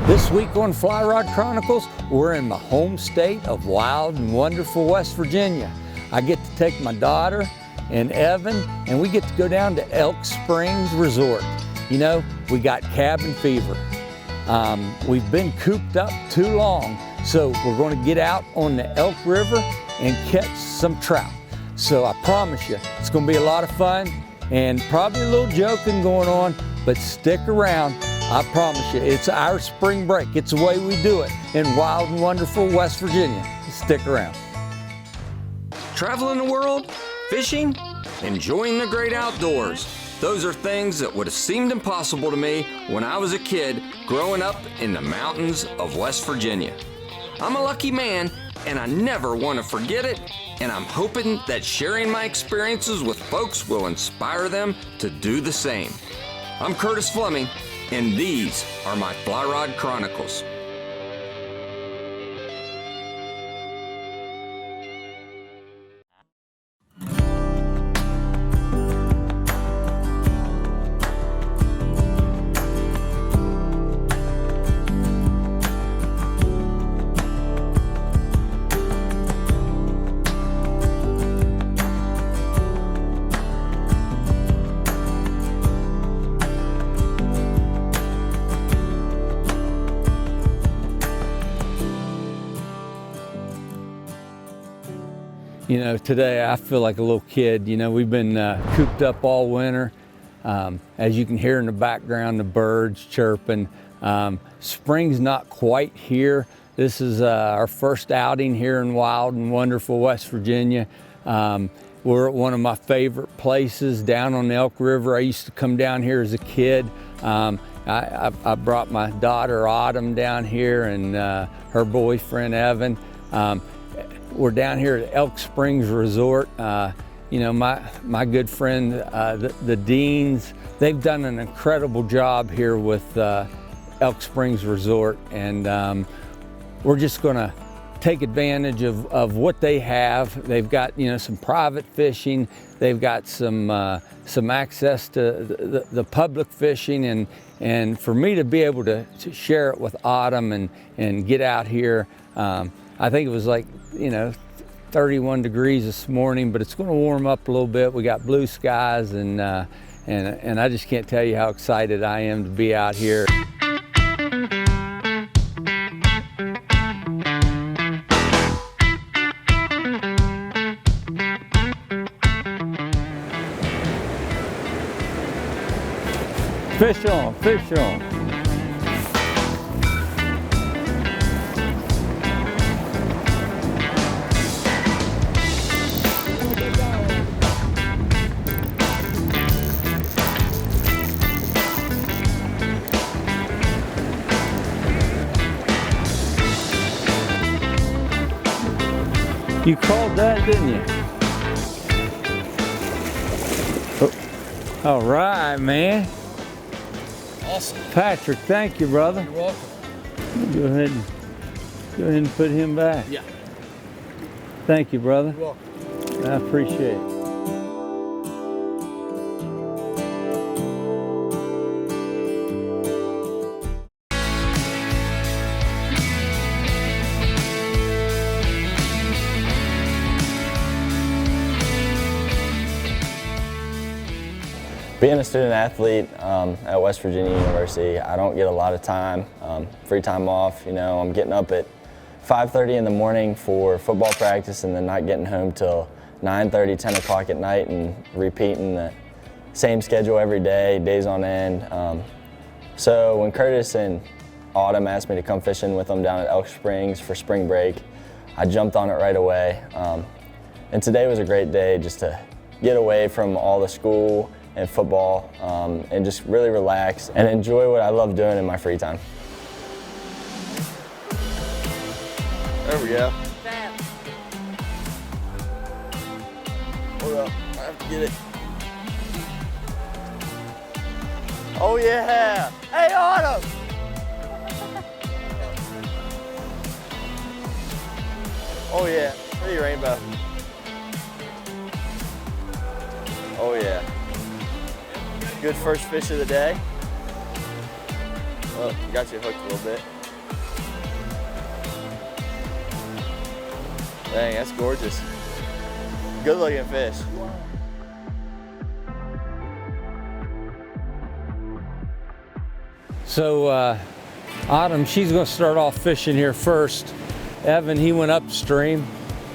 This week on Fly Rod Chronicles, we're in my home state of wild and wonderful West Virginia. I get to take my daughter and Evan, and we get to go down to Elk Springs Resort. You know, we got cabin fever. We've been cooped up too long, so we're going to get out on the Elk River and catch some trout. So I promise you, it's going to be a lot of fun and probably a little joking going on, but stick around. I promise you, it's our spring break. It's the way we do it in wild and wonderful West Virginia. Stick around. Traveling the world, fishing, enjoying the great outdoors. Those are things that would have seemed impossible to me when I was a kid growing up in the mountains of West Virginia. I'm a lucky man, and I never want to forget it, and I'm hoping that sharing my experiences with folks will inspire them to do the same. I'm Curtis Fleming, and these are my Fly Rod Chronicles. You know, today I feel like a little kid. You know, we've been cooped up all winter. As you can hear in the background, the birds chirping. Spring's not quite here. This is our first outing here in wild and wonderful West Virginia. We're at one of my favorite places down on the Elk River. I used to come down here as a kid. I brought my daughter Autumn down here and her boyfriend Evan. We're down here at Elk Springs Resort. You know, my good friend, the Deans, they've done an incredible job here with Elk Springs Resort, and we're just gonna take advantage of what they have. They've got, you know, some private fishing. They've got some access to the public fishing, and for me to be able to share it with Autumn and get out here. I think it was like, you know, 31 degrees this morning, but it's going to warm up a little bit. We got blue skies, and I just can't tell you how excited I am to be out here. Fish on, fish on. You called that, didn't you? Oh. All right, man. Awesome. Patrick, thank you, brother. You're welcome. Go ahead and put him back. Yeah. Thank you, brother. You're welcome. I appreciate it. Being a student athlete at West Virginia University, I don't get a lot of time, free time off. You know, I'm getting up at 5:30 in the morning for football practice and then not getting home till 9:30, 10 o'clock at night, and repeating the same schedule every day, days on end. So when Curtis and Autumn asked me to come fishing with them down at Elk Springs for spring break, I jumped on it right away. And today was a great day just to get away from all the school and football, and just really relax and enjoy what I love doing in my free time. There we go. Hold up, I have to get it. Oh yeah! Hey, Autumn! Oh yeah, pretty rainbow. Oh yeah. Good first fish of the day. Oh, got you hooked a little bit. Dang, that's gorgeous. Good looking fish. So Autumn, she's gonna start off fishing here first. Evan, he went upstream.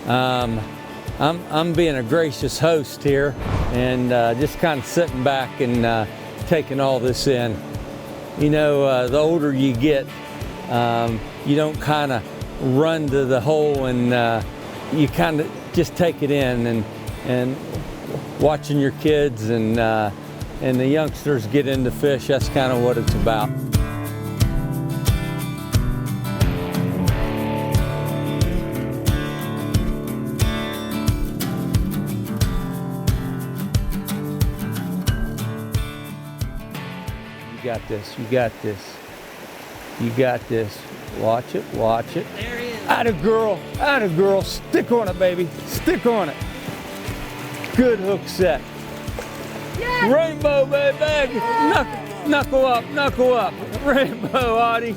I'm being a gracious host here and just kind of sitting back and taking all this in. You know, the older you get, you don't kind of run to the hole and you kind of just take it in and watching your kids and the youngsters get into fish, that's kind of what it's about. You got this, you got this. You got this. Watch it, watch it. There he is. Atta girl, stick on it, baby, stick on it. Good hook set. Yes. Rainbow, baby, knuckle up, rainbow, Audie.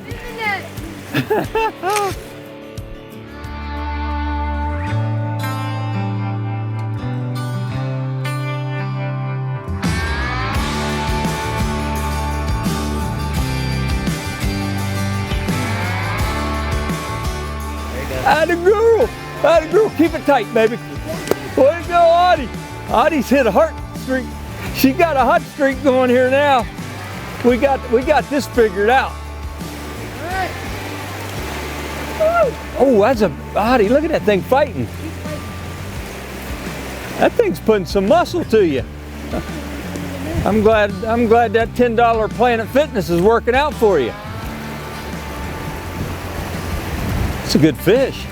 Atta girl, keep it tight, baby. Way to go, Audie. Audie's hit a heart streak. She got a hot streak going here now. We got this figured out. Oh, that's a Audie. Look at that thing fighting. That thing's putting some muscle to you. I'm glad that $10 Planet Fitness is working out for you. It's a good fish.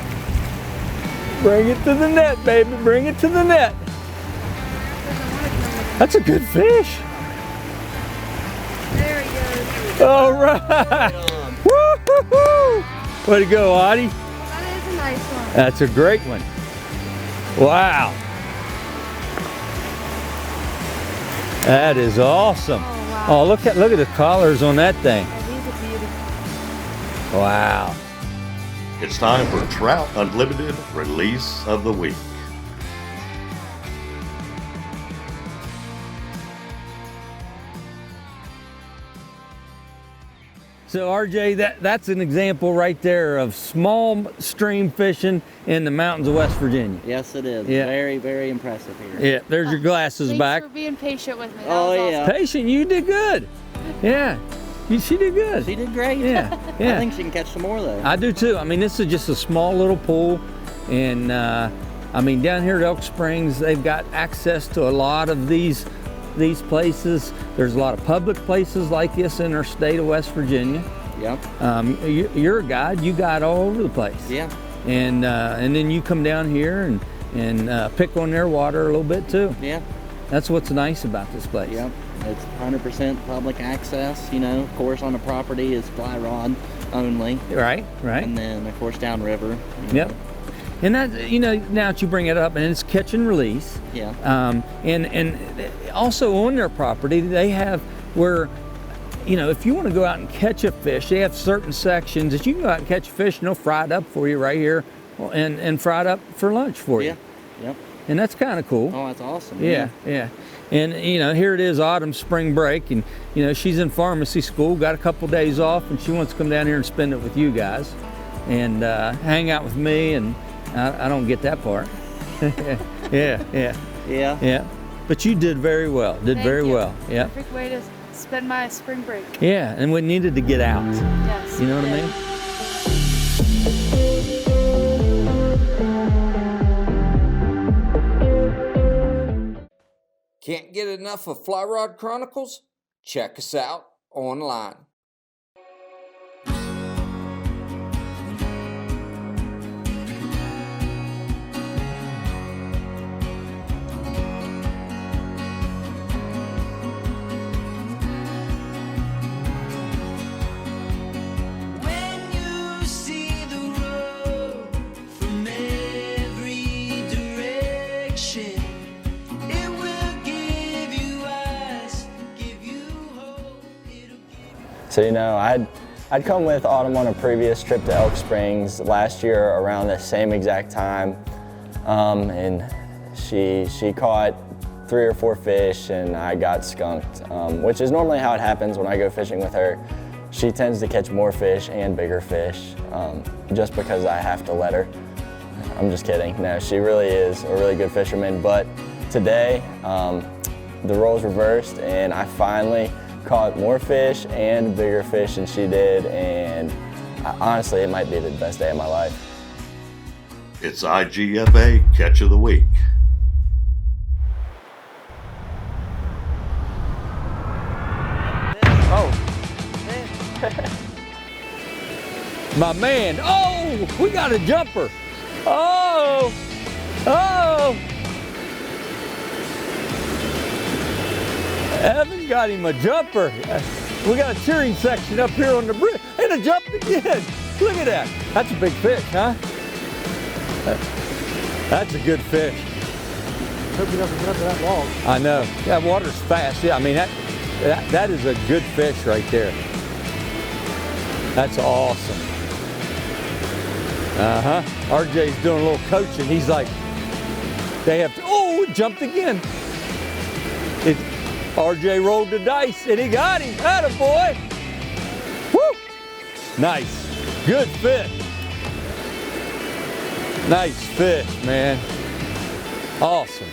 Bring it to the net, baby. Bring it to the net. That's a good fish. There he goes. All right. Woo-hoo-hoo. Way to go, Audie. That is a nice one. That's a great one. Wow. That is awesome. Oh, wow. Oh, look at the collars on that thing. Oh, he's a beauty. Wow. It's time for Trout Unlimited Release of the Week. So RJ, that's an example right there of small stream fishing in the mountains of West Virginia. Yes, it is. Yeah. Very, very impressive here. Yeah, there's your glasses Thanks back. for being patient with me. That Oh, was yeah. awesome. Patient, you did good. Yeah, she did good. She did great. Yeah, yeah. I think she can catch some more though. I do too. I mean, this is just a small little pool, and I mean, down here at Elk Springs, they've got access to a lot of these places. There's a lot of public places like this in our state of West Virginia. Yep. You're a guide. You guide all over the place. Yeah. And then you come down here and pick on their water a little bit too. Yeah. That's what's nice about this place. Yep. It's 100% public access. You know, of course, on the property is fly rod only. Right. Right. And then, of course, downriver. Yep. And that, you know, now that you bring it up, and it's catch and release. Yeah. And also on their property, they have where, you know, if you want to go out and catch a fish, they have certain sections that you can go out and catch a fish and they'll fry it up for you right here and fry it up for lunch for you. Yeah. Yep. And that's kind of cool. Oh, that's awesome. Yeah, yeah. And, you know, here it is, autumn, spring break, and, you know, she's in pharmacy school, got a couple days off, and she wants to come down here and spend it with you guys and hang out with me, and I don't get that part. Yeah. Yeah. But you did very well, Thank you. well. Yeah. Perfect way to spend my spring break. Yeah, and we needed to get out. Yes. You know what I mean? Can't get enough of Fly Rod Chronicles? Check us out online. So, you know, I'd come with Autumn on a previous trip to Elk Springs last year around the same exact time. and she caught 3 or 4 fish, and I got skunked, which is normally how it happens when I go fishing with her. She tends to catch more fish and bigger fish, just because I have to let her. I'm just kidding. No, she really is a really good fisherman, but today the roles reversed, and I finally caught more fish and bigger fish than she did, and honestly, it might be the best day of my life. It's IGFA Catch of the Week. My man, oh, we got a jumper. Oh, oh. Evan got him a jumper. We got a cheering section up here on the bridge, and it jumped again. Look at that. That's a big fish, huh? That's a good fish. Hope he doesn't get up to that log. I know. That water's fast. Yeah, I mean, that is a good fish right there. That's awesome. RJ's doing a little coaching. He's like, they have to, oh, it jumped again. RJ rolled the dice and he got him. Attaboy. Woo! Nice. Good fish. Nice fish, man. Awesome.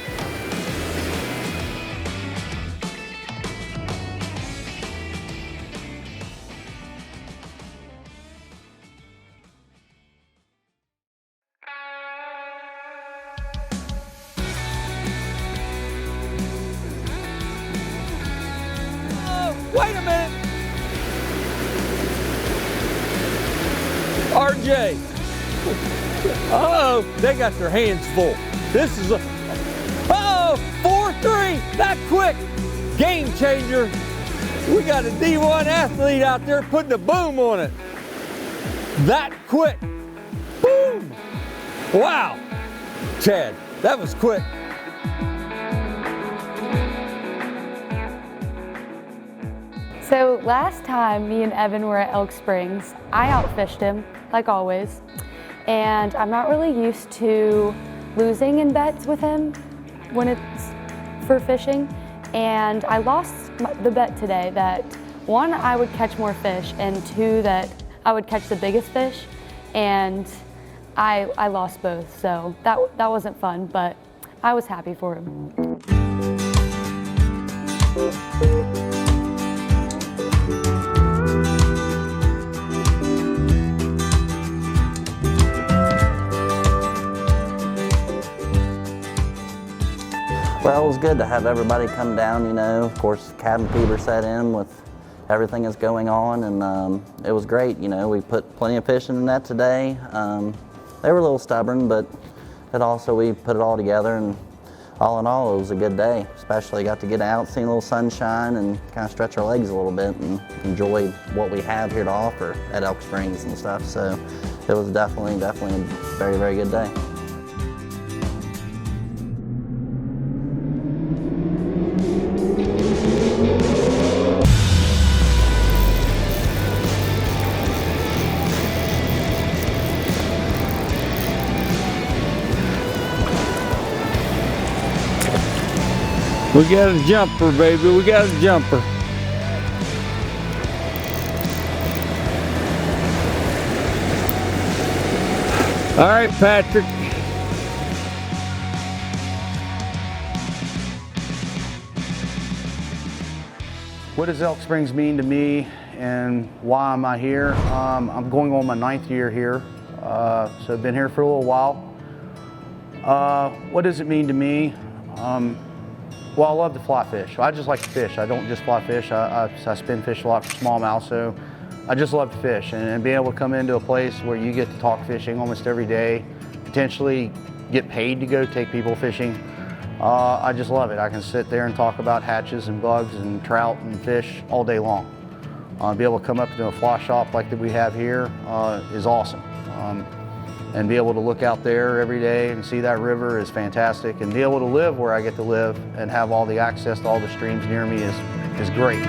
Wait a minute. RJ. Uh-oh, they got their hands full. This is a, uh-oh, 4-3, that quick. Game changer. We got a D1 athlete out there putting a boom on it. That quick. Boom. Wow. Chad, that was quick. So last time me and Evan were at Elk Springs, I outfished him, like always. And I'm not really used to losing in bets with him when it's for fishing. And I lost the bet today that 1, I would catch more fish, and 2, that I would catch the biggest fish. And I lost both, so that wasn't fun, but I was happy for him. Well, it was good to have everybody come down, you know. Of course, cabin fever set in with everything that's going on, and it was great, you know. We put plenty of fish in the net today. They were a little stubborn, but we put it all together, and all in all, it was a good day. Especially got to get out, see a little sunshine, and kind of stretch our legs a little bit and enjoy what we have here to offer at Elk Springs and stuff. So it was definitely a very, very good day. We got a jumper, baby. We got a jumper. All right, Patrick. What does Elk Springs mean to me, and why am I here? I'm going on my 9th year here, so I've been here for a little while. What does it mean to me? Well, I love to fly fish. I just like to fish. I don't just fly fish. I spin fish a lot for smallmouth, so I just love to fish. And being able to come into a place where you get to talk fishing almost every day, potentially get paid to go take people fishing, I just love it. I can sit there and talk about hatches and bugs and trout and fish all day long. Be able to come up to a fly shop like that we have here is awesome. And be able to look out there every day and see that river is fantastic. And be able to live where I get to live and have all the access to all the streams near me is great.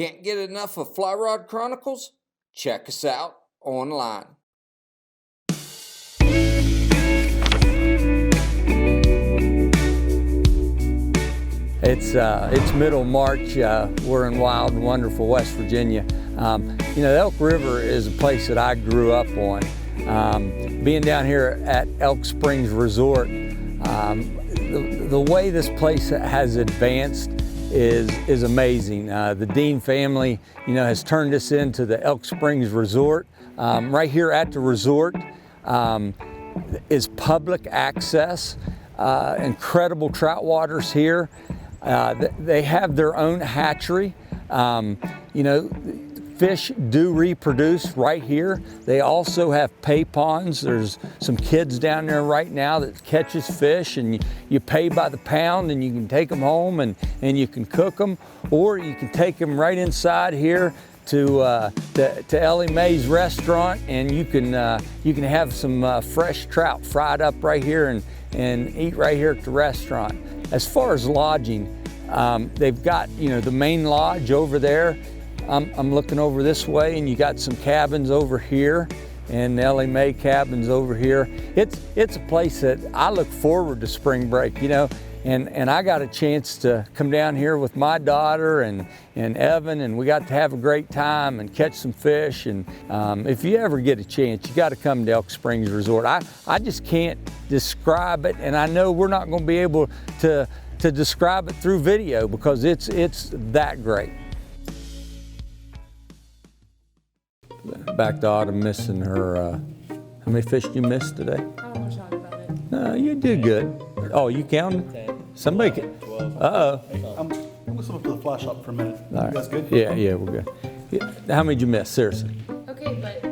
Can't get enough of Fly Rod Chronicles? Check us out online. It's middle March. We're in wild and wonderful West Virginia. You know, Elk River is a place that I grew up on. Being down here at Elk Springs Resort, the way this place has advanced is amazing. The Dean family, you know, has turned this into the Elk Springs Resort. Right here at the resort is public access, incredible trout waters here. They have their own hatchery. You know, fish do reproduce right here. They also have pay ponds. There's some kids down there right now that catches fish, and you pay by the pound, and you can take them home and you can cook them, or you can take them right inside here to Ellie Mae's restaurant, and you can have some fresh trout fried up right here and eat right here at the restaurant. As far as lodging, they've got, you know, the main lodge over there. I'm looking over this way, and you got some cabins over here, and Ellie Mae cabins over here. It's a place that I look forward to spring break, you know, and I got a chance to come down here with my daughter and Evan, and we got to have a great time and catch some fish. And if you ever get a chance, you got to come to Elk Springs Resort. I just can't describe it, and I know we're not going to be able to describe it through video because it's that great. Back to Autumn missing her, how many fish did you miss today? I don't want to talk about it. No, you did good. Oh, you counted? 10. Somebody can. 12. Uh-oh. Hey, I'm going to step up to the fly shop for a minute. All right. You guys good? Yeah, we're good. Yeah. How many did you miss, seriously? Okay, but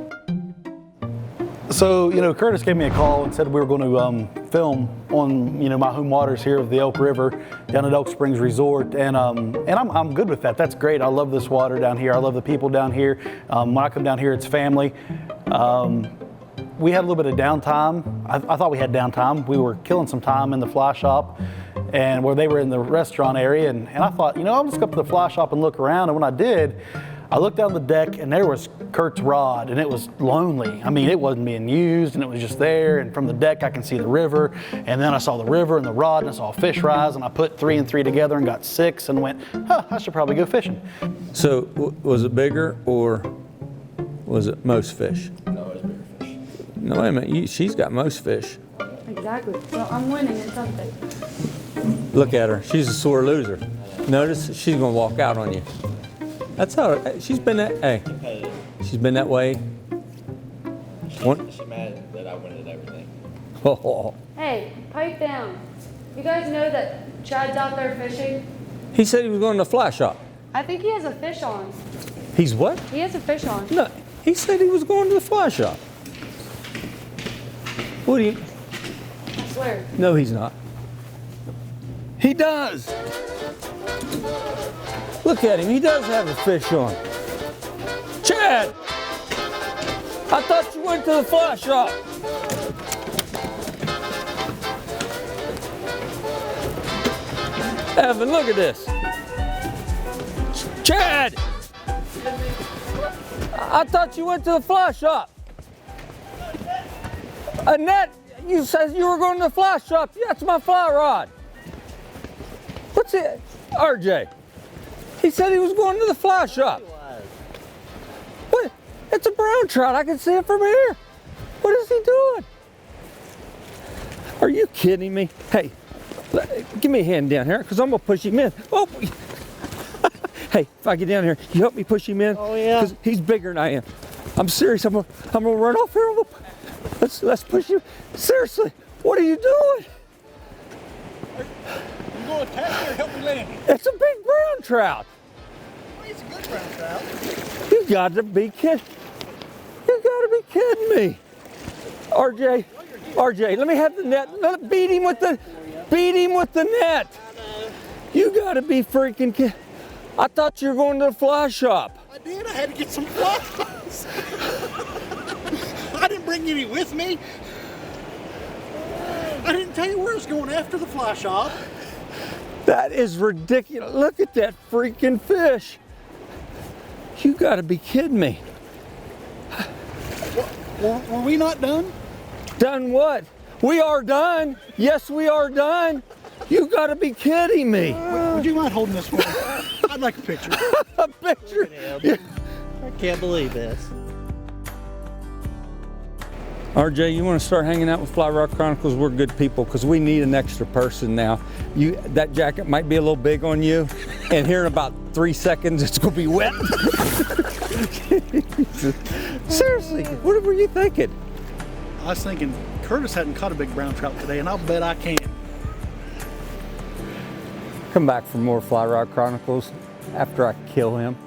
So, you know, Curtis gave me a call and said we were going to film on, you know, my home waters here of the Elk River down at Elk Springs Resort, and I'm good with that. That's great. I love this water down here. I love the people down here. When I come down here, it's family. We had a little bit of downtime. I thought we had downtime. We were killing some time in the fly shop, and where they were in the restaurant area, and I thought, you know, I'll just go up to the fly shop and look around. And when I did, I looked down the deck, and there was Kurt's rod, and it was lonely. I mean, it wasn't being used, and it was just there. And from the deck, I can see the river. And then I saw the river and the rod, and I saw a fish rise, and I put 3 and 3 together and got 6, and went, I should probably go fishing. So, was it bigger or was it most fish? no, it's bigger fish. No, wait a minute. She's got most fish. Exactly. Well, I'm winning at something. Look at her. She's a sore loser. Notice she's going to walk out on you. That's how she's been that. Hey, Competitive. she's been that way. She's mad that I win at everything. Oh, Hey, pipe down. You guys know that Chad's out there fishing? he said he was going to the fly shop. I think he has a fish on. He's what? He has a fish on. No, he said he was going to the fly shop. What do you? I swear. No, he's not. He does. Look at him. He does have a fish on. Chad, I thought you went to the fly shop. Evan, look at this. Chad, I thought you went to the fly shop. Annette, you said you were going to the fly shop. That's my fly rod. What's it? RJ. He said he was going to the fly shop. What? It's a brown trout. I can see it from here. What is he doing? Are you kidding me? Hey, give me a hand down here because I'm going to push him in. Oh. Hey, if I get down here, you help me push him in? Oh, yeah. Because he's bigger than I am. I'm serious. I'm gonna run off here. Let's push him. Seriously, what are you doing? You going to attack me or help me land? It's a big brown trout. It's a good brown trout. You got to be kidding. You got to be kidding me. RJ, let me have the net. Beat him with the net. You got to be freaking kidding. I thought you were going to the fly shop. I did. I had to get some flies. I didn't bring any with me. I didn't tell you where I was going after the fly shop. That is ridiculous. Look at that freaking fish. You gotta be kidding me. Were we not done? Done what? We are done. Yes, we are done. You gotta be kidding me. Would you mind holding this for me? I'd like a picture. A picture. I can't believe this. RJ, you want to start hanging out with Fly Rock Chronicles? We're good people because we need an extra person now. That jacket might be a little big on you, and here in about 3 seconds it's going to be wet. Seriously, what were you thinking? I was thinking Curtis hadn't caught a big brown trout today, and I'll bet I can. Come back for more Fly Rock Chronicles after I kill him.